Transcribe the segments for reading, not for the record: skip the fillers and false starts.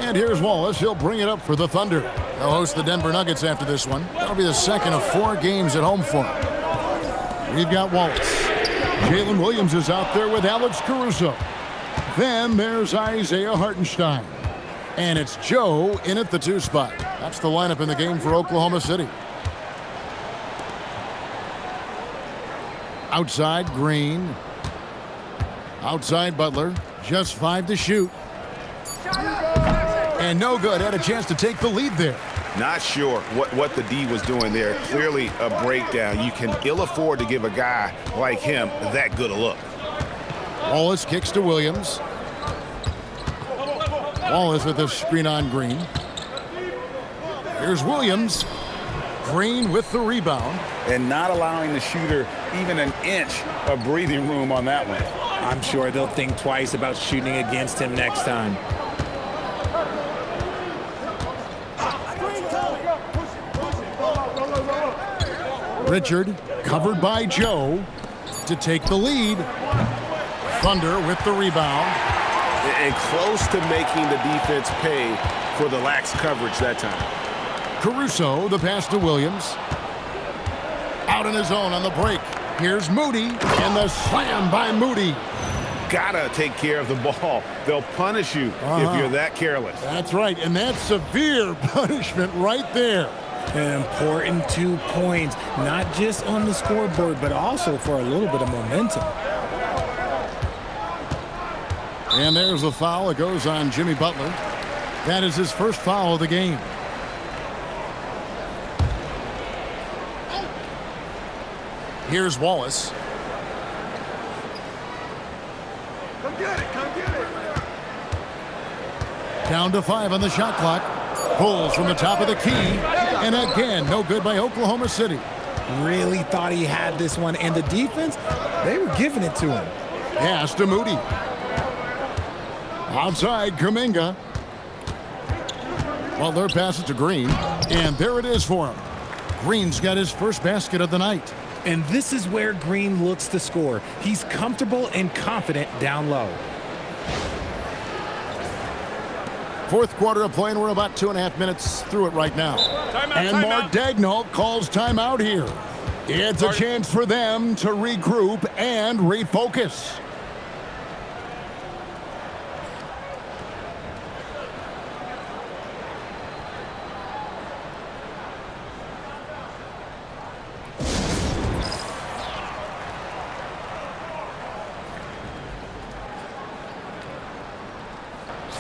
And here's Wallace. He'll bring it up for the Thunder. They'll host the Denver Nuggets after this one. That'll be the second of 4 games at home for him. We've got Wallace. Jalen Williams is out there with Alex Caruso. Then there's Isaiah Hartenstein. And it's Joe in at the 2 spot. That's the lineup in the game for Oklahoma City. Outside, Green. Outside, Butler. Just 5 to shoot. And no good. Had a chance to take the lead there. Not sure what the D was doing there. Clearly a breakdown. You can ill afford to give a guy like him that good a look. Wallace kicks to Williams. Wallace with the screen on Green. Here's Williams. Green with the rebound. And not allowing the shooter even an inch of breathing room on that one. I'm sure they'll think twice about shooting against him next time. Richard covered by Joe to take the lead. Thunder with the rebound. And close to making the defense pay for the lax coverage that time. Caruso, the pass to Williams. Out in his own on the break. Here's Moody, and the slam by Moody. Gotta take care of the ball. They'll punish you if you're that careless. That's right, and that's severe punishment right there. An important 2 points, not just on the scoreboard, but also for a little bit of momentum. And there's a foul. It goes on Jimmy Butler. That is his first foul of the game. Here's Wallace. Come get it, come get it. Down to 5 on the shot clock. Pulls from the top of the key. And again, no good by Oklahoma City. Really thought he had this one. And the defense, they were giving it to him. Pass to Moody. Outside, Kuminga. Butler passes to Green. And there it is for him. Green's got his first basket of the night. And this is where Green looks to score. He's comfortable and confident down low. Fourth quarter of play, and we're about 2.5 minutes through it right now. And Mark Daigneault calls timeout here. It's a chance for them to regroup and refocus.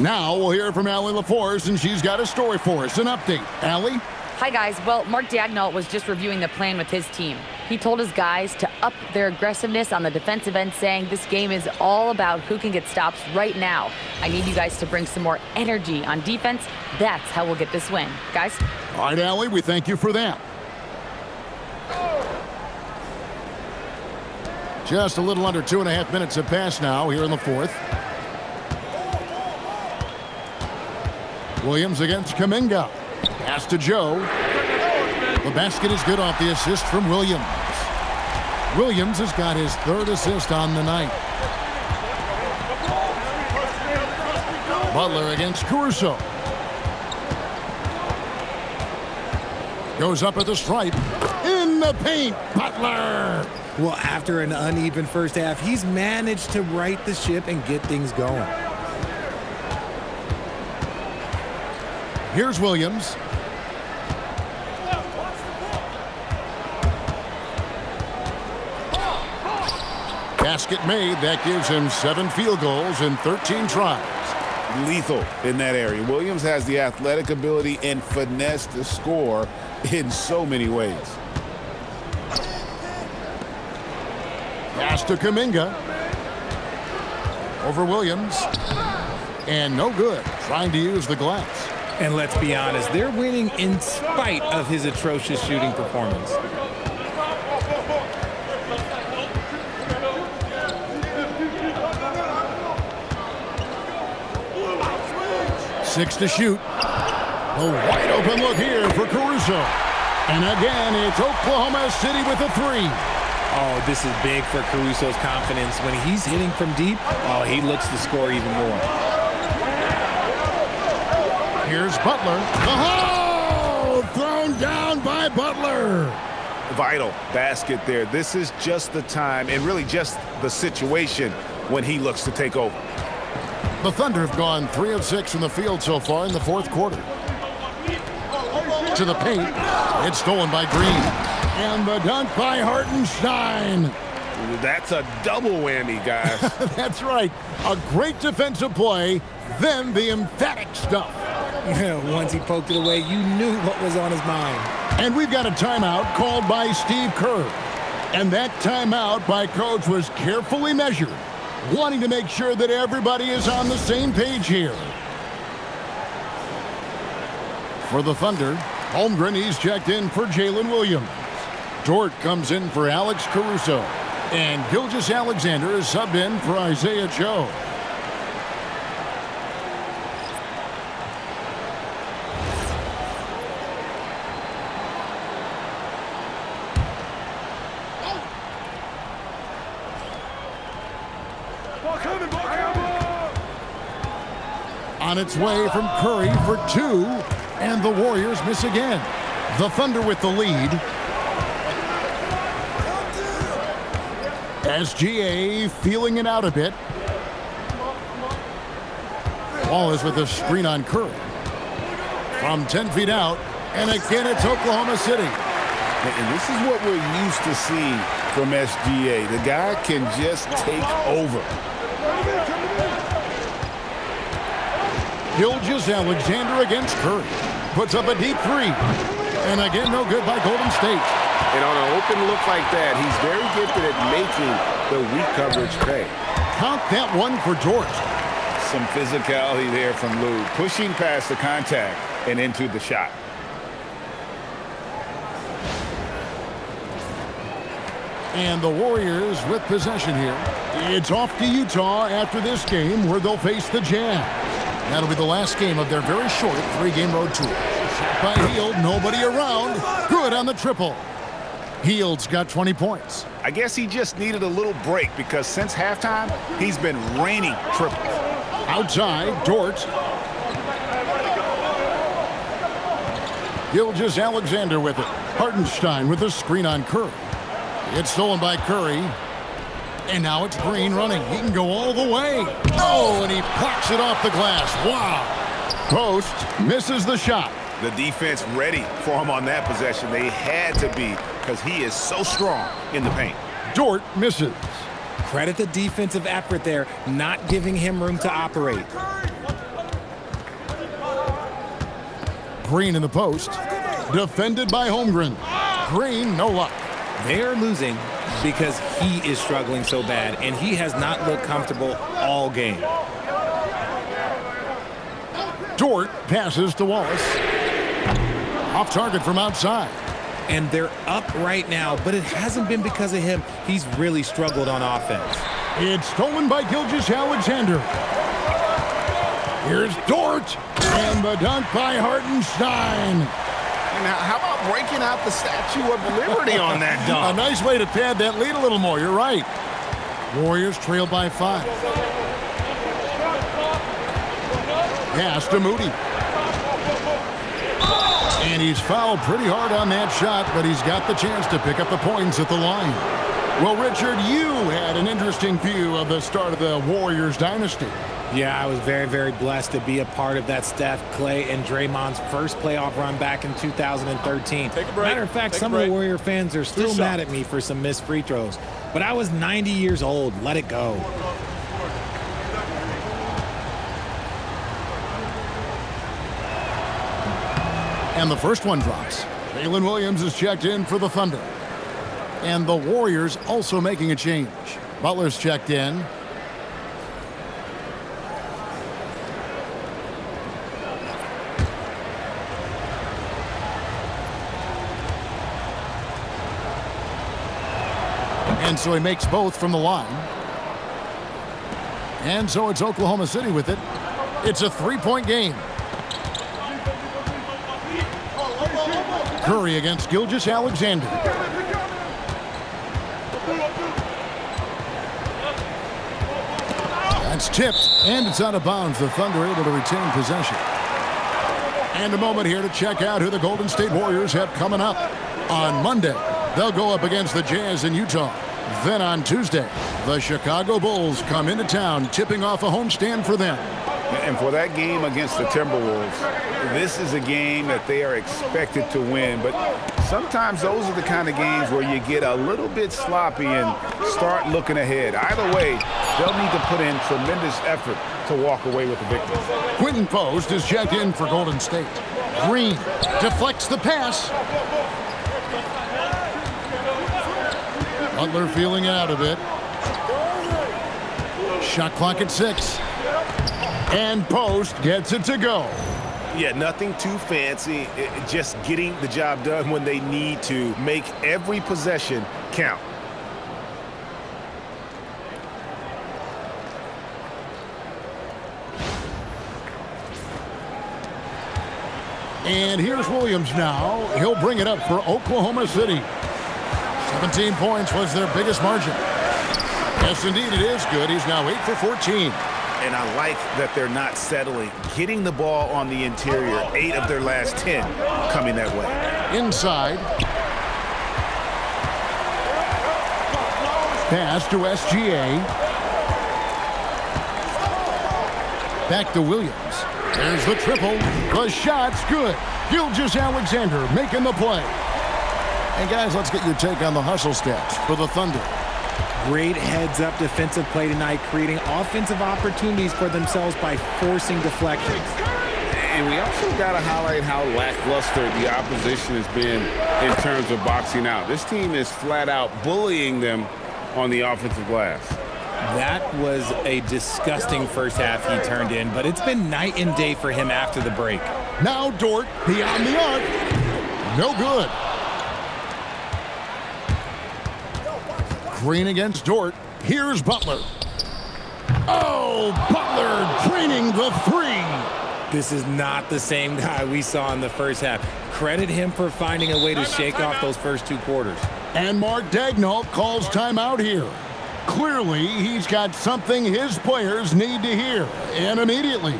Now we'll hear from Allie LaForce, and she's got a story for us. An update. Allie? Hi, guys. Well, Mark Daigneault was just reviewing the plan with his team. He told his guys to up their aggressiveness on the defensive end, saying this game is all about who can get stops right now. I need you guys to bring some more energy on defense. That's how we'll get this win. Guys? All right, Allie, we thank you for that. Just a little under 2.5 minutes have passed now here in the fourth. Williams against Kuminga. Pass to Joe. The basket is good off the assist from Williams. Williams has got his 3rd assist on the night. Butler against Caruso. Goes up at the stripe. In the paint, Butler. Well, after an uneven first half, he's managed to right the ship and get things going. Here's Williams. Basket made. That gives him 7 field goals in 13 tries. Lethal in that area. Williams has the athletic ability and finesse to score in so many ways. Pass to Kuminga. Over Williams. And no good. Trying to use the glass. And let's be honest, they're winning in spite of his atrocious shooting performance. Six to shoot. A wide open look here for Caruso. And again, it's Oklahoma City with a 3. Oh, this is big for Caruso's confidence. When he's hitting from deep, oh, he looks to score even more. Here's Butler. Oh, thrown down by Butler. Vital basket there. This is just the time and really just the situation when he looks to take over. The Thunder have gone 3 of 6 from the field so far in the fourth quarter. To the paint. It's stolen by Green. And the dunk by Hartenstein. That's a double whammy, guys. That's right. A great defensive play, then the emphatic stuff. Once he poked it away, you knew what was on his mind. And we've got a timeout called by Steve Kerr. And that timeout by Coach was carefully measured, wanting to make sure that everybody is on the same page here. For the Thunder, Holmgren, he's checked in for Jalen Williams. Dort comes in for Alex Caruso. And Gilgeous-Alexander is subbed in for Isaiah Joe. On its way from Curry for 2, and the Warriors miss again. The Thunder with the lead. SGA feeling it out a bit. Wallace with a screen on Curry. From 10 feet out, and again it's Oklahoma City. And this is what we're used to seeing from SGA. The guy can just take over. Gilgeous-Alexander against Curry. Puts up a deep 3. And again, no good by Golden State. And on an open look like that, he's very gifted at making the weak coverage pay. Count that one for Dort. Some physicality there from Lou, pushing past the contact and into the shot. And the Warriors with possession here. It's off to Utah after this game where they'll face the Jazz. That'll be the last game of their very short 3-game road tour. Shot by Hield, nobody around. Good on the triple. Hield's got 20 points. I guess he just needed a little break because since halftime, he's been raining triples. Outside, Dort. Gilgeous-Alexander with it. Hartenstein with a screen on Curry. It's stolen by Curry. And now it's Green running. He can go all the way. Oh, and he plucks it off the glass. Wow. Post misses the shot. The defense ready for him on that possession. They had to be because he is so strong in the paint. Dort misses. Credit the defensive effort there, not giving him room to operate. Green in the post. Defended by Holmgren. Green, no luck. They're losing because he is struggling so bad, and he has not looked comfortable all game. Dort passes to Wallace. Off target from outside. And they're up right now, but it hasn't been because of him. He's really struggled on offense. It's stolen by Gilgeous-Alexander. Here's Dort. And the dunk by Hartenstein. Now, how about breaking out the Statue of Liberty on that dunk? A nice way to pad that lead a little more. You're right. Warriors trail by 5. Pass to Moody. And he's fouled pretty hard on that shot, but he's got the chance to pick up the points at the line. Well, Richard, you had an interesting view of the start of the Warriors dynasty. Yeah, I was very, very blessed to be a part of that Steph, Clay, and Draymond's first playoff run back in 2013. Take a break. Matter of fact, some of the Warrior fans are still mad at me for some missed free throws. But I was 90 years old. Let it go. And the first one drops. Jalen Williams is checked in for the Thunder. And the Warriors also making a change. Butler's checked in. And so he makes both from the line. And so it's Oklahoma City with it. It's a 3-point game. Curry against Gilgeous-Alexander. That's tipped, and it's out of bounds. The Thunder able to retain possession. And a moment here to check out who the Golden State Warriors have coming up. On Monday, they'll go up against the Jazz in Utah. Then on Tuesday, the Chicago Bulls come into town, tipping off a homestand for them. And for that game against the Timberwolves, this is a game that they are expected to win. But sometimes those are the kind of games where you get a little bit sloppy and start looking ahead. Either way, they'll need to put in tremendous effort to walk away with the victory. Quinton Post is checked in for Golden State. Green deflects the pass. Butler feeling it out a bit. Shot clock at 6. And Post gets it to go. Yeah, nothing too fancy. Just getting the job done when they need to. Make every possession count. And here's Williams now. He'll bring it up for Oklahoma City. 17 points was their biggest margin. Yes, indeed, it is good. He's now 8 for 14. And I like that they're not settling. Getting the ball on the interior, 8 of their last 10 coming that way. Inside. Pass to SGA. Back to Williams. There's the triple. The shot's good. Gilgeous-Alexander making the play. And guys, let's get your take on the hustle stats for the Thunder. Great heads-up defensive play tonight, creating offensive opportunities for themselves by forcing deflections. And we also got to highlight how lackluster the opposition has been in terms of boxing out. This team is flat out bullying them on the offensive glass. That was a disgusting first half he turned in, but it's been night and day for him after the break. Now Dort beyond the arc. No good. Green against Dort. Here's Butler. Oh, Butler draining the 3. This is not the same guy we saw in the first half. Credit him for finding a way to shake off those first 2 quarters. And Mark Daigneault calls timeout here. Clearly, he's got something his players need to hear, and immediately.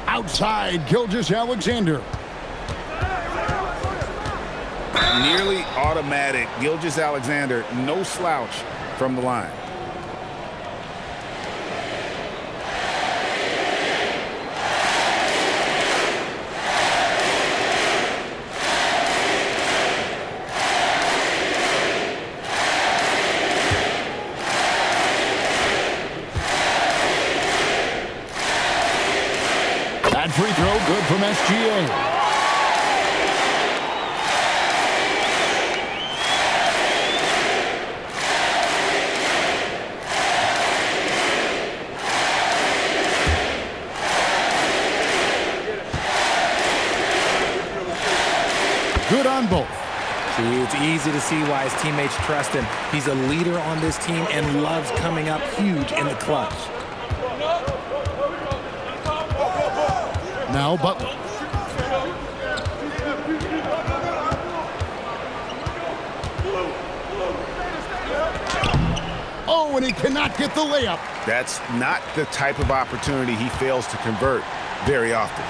Outside, Gilgeous-Alexander. Nearly automatic. Gilgeous-Alexander, no slouch from the line. That free throw good from SGA. Good on both. See, it's easy to see why his teammates trust him. He's a leader on this team and loves coming up huge in the clutch. Now Butler. Oh, and he cannot get the layup. That's not the type of opportunity he fails to convert very often.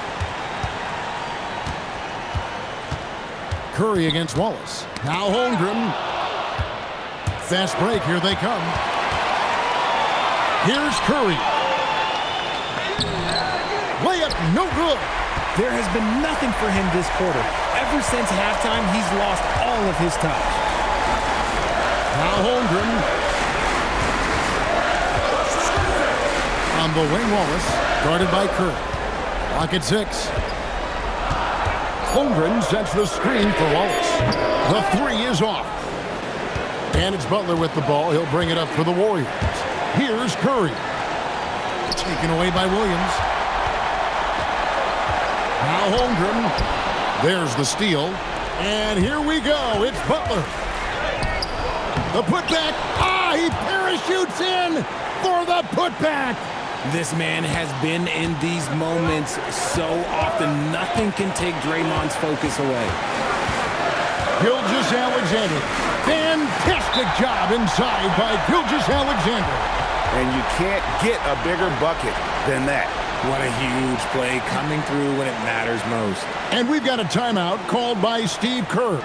Curry against Wallace. Now Holmgren. Fast break, here they come. Here's Curry. Layup, no good. There has been nothing for him this quarter. Ever since halftime, he's lost all of his touch. Now Holmgren. On the wing, Wallace. Guarded by Curry. Clock at 6. Holmgren sets the screen for Wallace. The 3 is off. And it's Butler with the ball. He'll bring it up for the Warriors. Here's Curry. Taken away by Williams. Now Holmgren. There's the steal. And here we go. It's Butler. The putback. He parachutes in for the putback. This man has been in these moments so often. Nothing can take Draymond's focus away. Gilgeous-Alexander. Fantastic job inside by Gilgeous-Alexander. And you can't get a bigger bucket than that. What a huge play coming through when it matters most. And we've got a timeout called by Steve Kerr.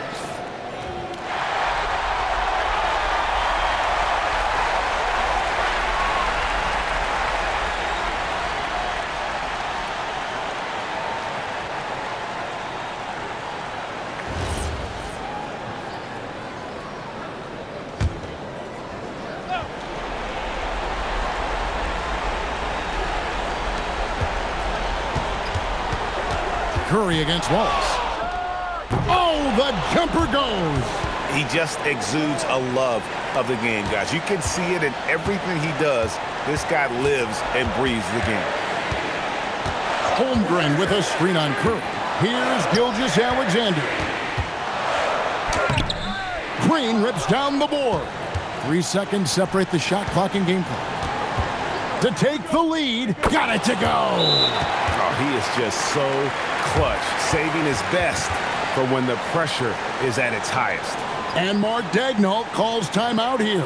Curry against Wallace. Oh, the jumper goes. He just exudes a love of the game, guys. You can see it in everything he does. This guy lives and breathes the game. Holmgren with a screen on Curry. Here's Gilgeous-Alexander. Green rips down the board. 3 seconds separate the shot clock and game clock. To take the lead, got it to go. Oh, he is just so clutch, saving his best for when the pressure is at its highest. And Mark Daigneault calls timeout here.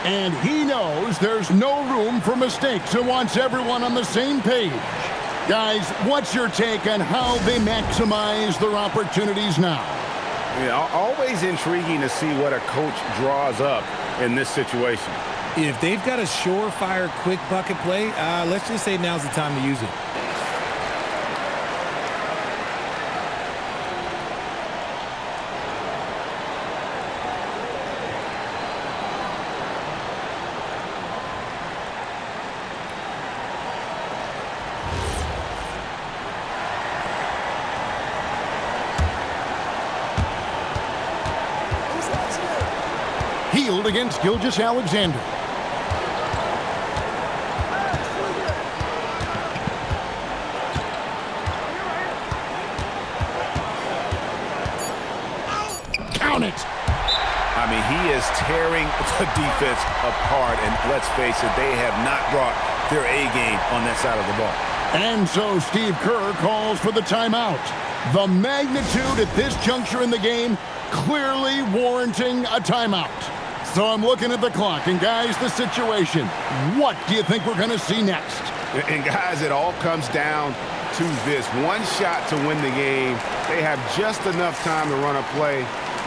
And he knows there's no room for mistakes and wants everyone on the same page. Guys, what's your take on how they maximize their opportunities now? Yeah, always intriguing to see what a coach draws up in this situation. If they've got a surefire quick bucket play, let's just say now's the time to use it. Healed against Gilgeous-Alexander. Count it. I mean, he is tearing the defense apart, and let's face it, they have not brought their A game on that side of the ball. And so Steve Kerr calls for the timeout. The magnitude at this juncture in the game clearly warranting a timeout. So I'm looking at the clock, and guys, the situation. What do you think we're going to see next? And guys, it all comes down to this. One shot to win the game. They have just enough time to run a play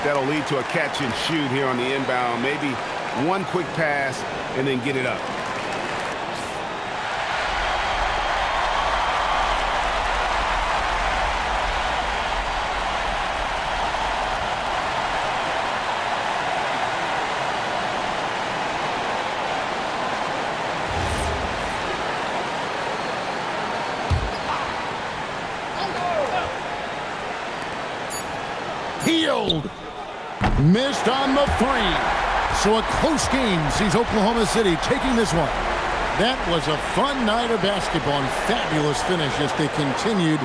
that'll lead to a catch and shoot here on the inbound. Maybe one quick pass and then get it up. Healed. Missed on the three. So a close game sees Oklahoma City taking this one. That was a fun night of basketball and fabulous finish as they continued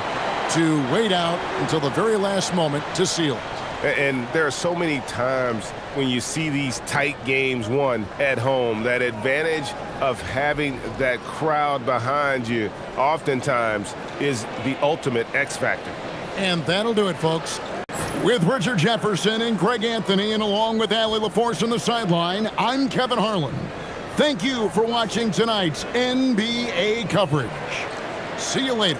to wait out until the very last moment to seal it. And there are so many times when you see these tight games won at home, that advantage of having that crowd behind you oftentimes is the ultimate X factor. And that'll do it, folks. With Richard Jefferson and Greg Anthony, and along with Allie LaForce on the sideline, I'm Kevin Harlan. Thank you for watching tonight's NBA coverage. See you later.